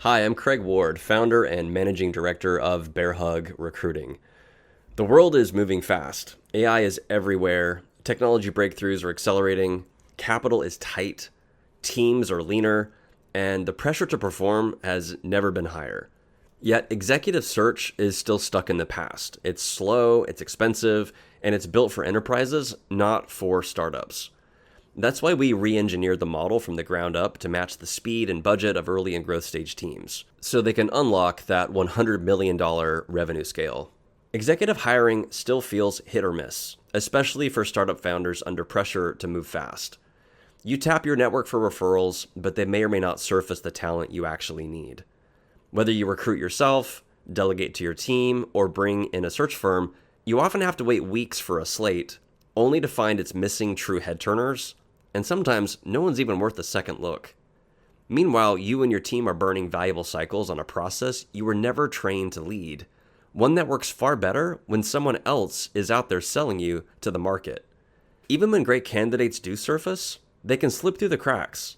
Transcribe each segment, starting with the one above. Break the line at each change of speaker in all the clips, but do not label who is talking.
Hi, I'm Kraig Ward, founder and managing director of Bearhug Recruiting. The world is moving fast. AI is everywhere. Technology breakthroughs are accelerating. Capital is tight. Teams are leaner. And the pressure to perform has never been higher. Yet executive search is still stuck in the past. It's slow, it's expensive, and it's built for enterprises, not for startups. That's why we re-engineered the model from the ground up to match the speed and budget of early and growth stage teams, so they can unlock that $100 million revenue scale. Executive hiring still feels hit or miss, especially for startup founders under pressure to move fast. You tap your network for referrals, but they may or may not surface the talent you actually need. Whether you recruit yourself, delegate to your team, or bring in a search firm, you often have to wait weeks for a slate, only to find it's missing true head turners. And sometimes no one's even worth a second look. Meanwhile, you and your team are burning valuable cycles on a process you were never trained to lead, one that works far better when someone else is out there selling you to the market. Even when great candidates do surface, they can slip through the cracks.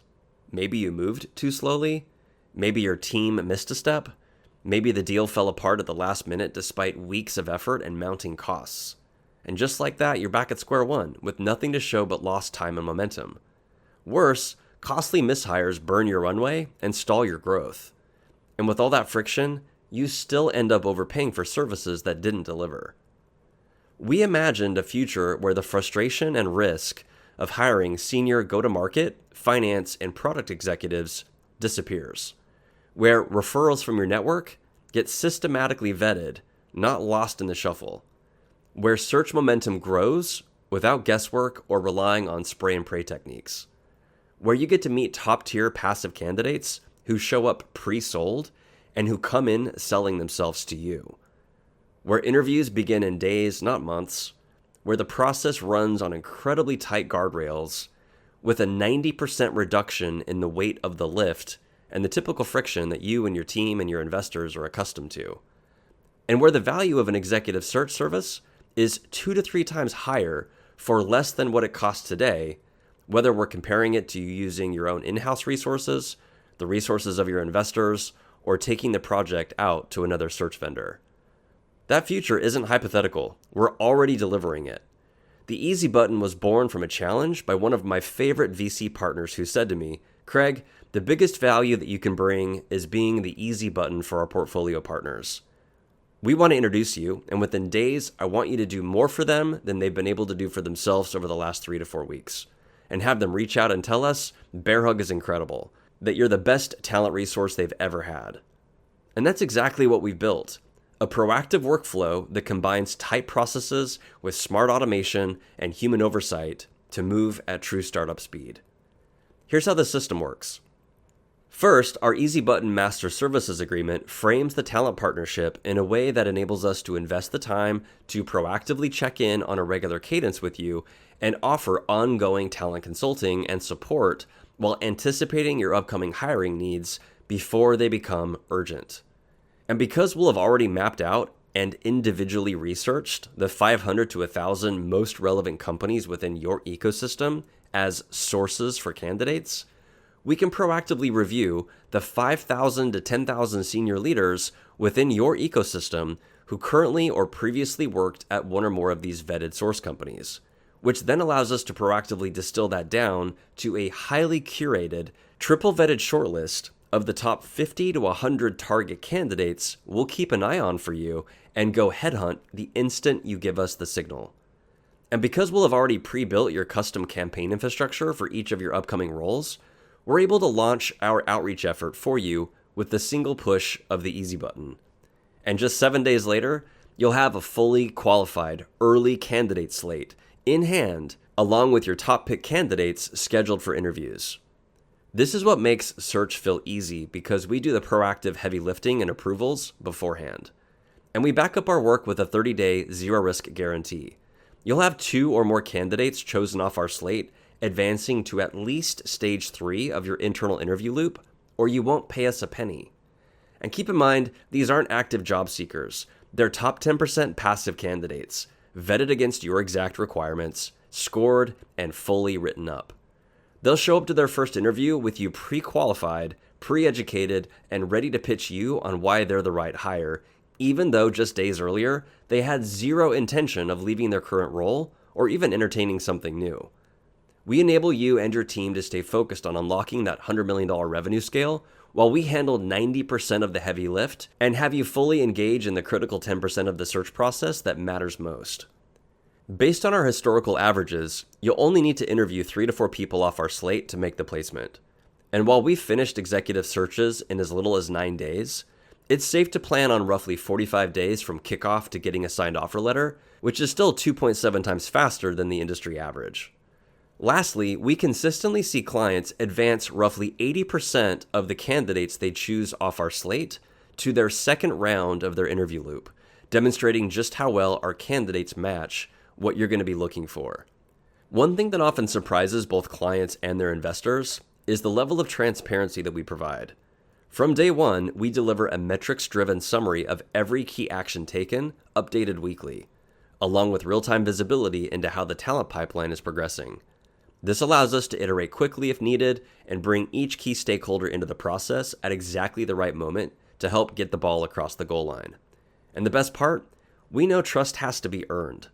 Maybe you moved too slowly, maybe your team missed a step, maybe the deal fell apart at the last minute despite weeks of effort and mounting costs. And just like that, you're back at square one with nothing to show but lost time and momentum. Worse, costly mishires burn your runway and stall your growth. And with all that friction, you still end up overpaying for services that didn't deliver. We imagined a future where the frustration and risk of hiring senior go-to-market, finance, and product executives disappears, where referrals from your network get systematically vetted, not lost in the shuffle, where search momentum grows without guesswork or relying on spray and pray techniques, where you get to meet top-tier passive candidates who show up pre-sold and who come in selling themselves to you, where interviews begin in days, not months, where the process runs on incredibly tight guardrails with a 90% reduction in the weight of the lift and the typical friction that you and your team and your investors are accustomed to, and where the value of an executive search service is 2 to 3 times higher for less than what it costs today, whether we're comparing it to using your own in-house resources, the resources of your investors, or taking the project out to another search vendor. That future isn't hypothetical. We're already delivering it. The easy button was born from a challenge by one of my favorite VC partners who said to me, "Kraig, the biggest value that you can bring is being the easy button for our portfolio partners. We want to introduce you, and within days, I want you to do more for them than they've been able to do for themselves over the last 3 to 4 weeks. And have them reach out and tell us, Bearhug is incredible, that you're the best talent resource they've ever had." And that's exactly what we've built. A proactive workflow that combines tight processes with smart automation and human oversight to move at true startup speed. Here's how the system works. First, our Easy Button Master Services Agreement frames the talent partnership in a way that enables us to invest the time to proactively check in on a regular cadence with you and offer ongoing talent consulting and support while anticipating your upcoming hiring needs before they become urgent. And because we'll have already mapped out and individually researched the 500 to 1,000 most relevant companies within your ecosystem as sources for candidates, we can proactively review the 5,000 to 10,000 senior leaders within your ecosystem who currently or previously worked at one or more of these vetted source companies, which then allows us to proactively distill that down to a highly curated, triple vetted shortlist of the top 50 to 100 target candidates we'll keep an eye on for you and go headhunt the instant you give us the signal. And because we'll have already pre-built your custom campaign infrastructure for each of your upcoming roles, we're able to launch our outreach effort for you with the single push of the easy button. And just 7 days later, you'll have a fully qualified early candidate slate in hand, along with your top pick candidates scheduled for interviews. This is what makes search feel easy because we do the proactive heavy lifting and approvals beforehand. And we back up our work with a 30-day zero-risk guarantee. You'll have 2 or more candidates chosen off our slate advancing to at least stage 3 of your internal interview loop, or you won't pay us a penny. And keep in mind, these aren't active job seekers. They're top 10% passive candidates, vetted against your exact requirements, scored, and fully written up. They'll show up to their first interview with you pre-qualified, pre-educated, and ready to pitch you on why they're the right hire, even though just days earlier, they had zero intention of leaving their current role or even entertaining something new. We enable you and your team to stay focused on unlocking that $100 million revenue scale while we handle 90% of the heavy lift and have you fully engage in the critical 10% of the search process that matters most. Based on our historical averages, you'll only need to interview 3 to 4 people off our slate to make the placement. And while we've finished executive searches in as little as 9 days, it's safe to plan on roughly 45 days from kickoff to getting a signed offer letter, which is still 2.7 times faster than the industry average. Lastly, we consistently see clients advance roughly 80% of the candidates they choose off our slate to their second round of their interview loop, demonstrating just how well our candidates match what you're going to be looking for. One thing that often surprises both clients and their investors is the level of transparency that we provide. From day one, we deliver a metrics-driven summary of every key action taken, updated weekly, along with real-time visibility into how the talent pipeline is progressing. This allows us to iterate quickly if needed and bring each key stakeholder into the process at exactly the right moment to help get the ball across the goal line. And the best part? We know trust has to be earned.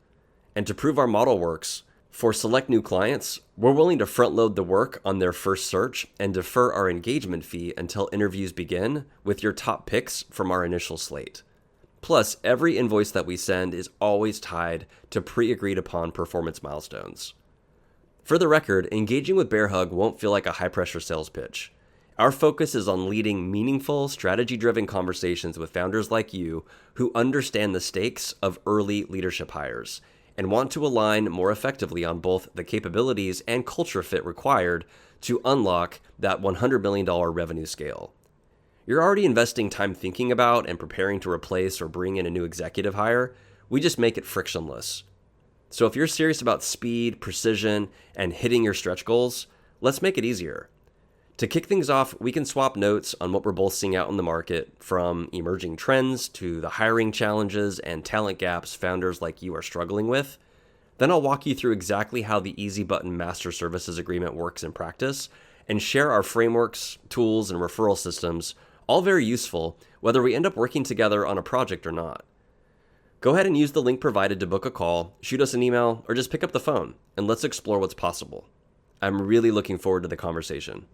And to prove our model works, for select new clients, we're willing to front load the work on their first search and defer our engagement fee until interviews begin with your top picks from our initial slate. Plus, every invoice that we send is always tied to pre-agreed upon performance milestones. For the record, engaging with Bearhug won't feel like a high-pressure sales pitch. Our focus is on leading meaningful, strategy-driven conversations with founders like you who understand the stakes of early leadership hires and want to align more effectively on both the capabilities and culture fit required to unlock that $100 million revenue scale. You're already investing time thinking about and preparing to replace or bring in a new executive hire. We just make it frictionless. So if you're serious about speed, precision, and hitting your stretch goals, let's make it easier. To kick things off, we can swap notes on what we're both seeing out in the market, from emerging trends to the hiring challenges and talent gaps founders like you are struggling with. Then I'll walk you through exactly how the easy button master services agreement works in practice and share our frameworks, tools, and referral systems, all very useful whether we end up working together on a project or not. Go ahead and use the link provided to book a call, shoot us an email, or just pick up the phone, and let's explore what's possible. I'm really looking forward to the conversation.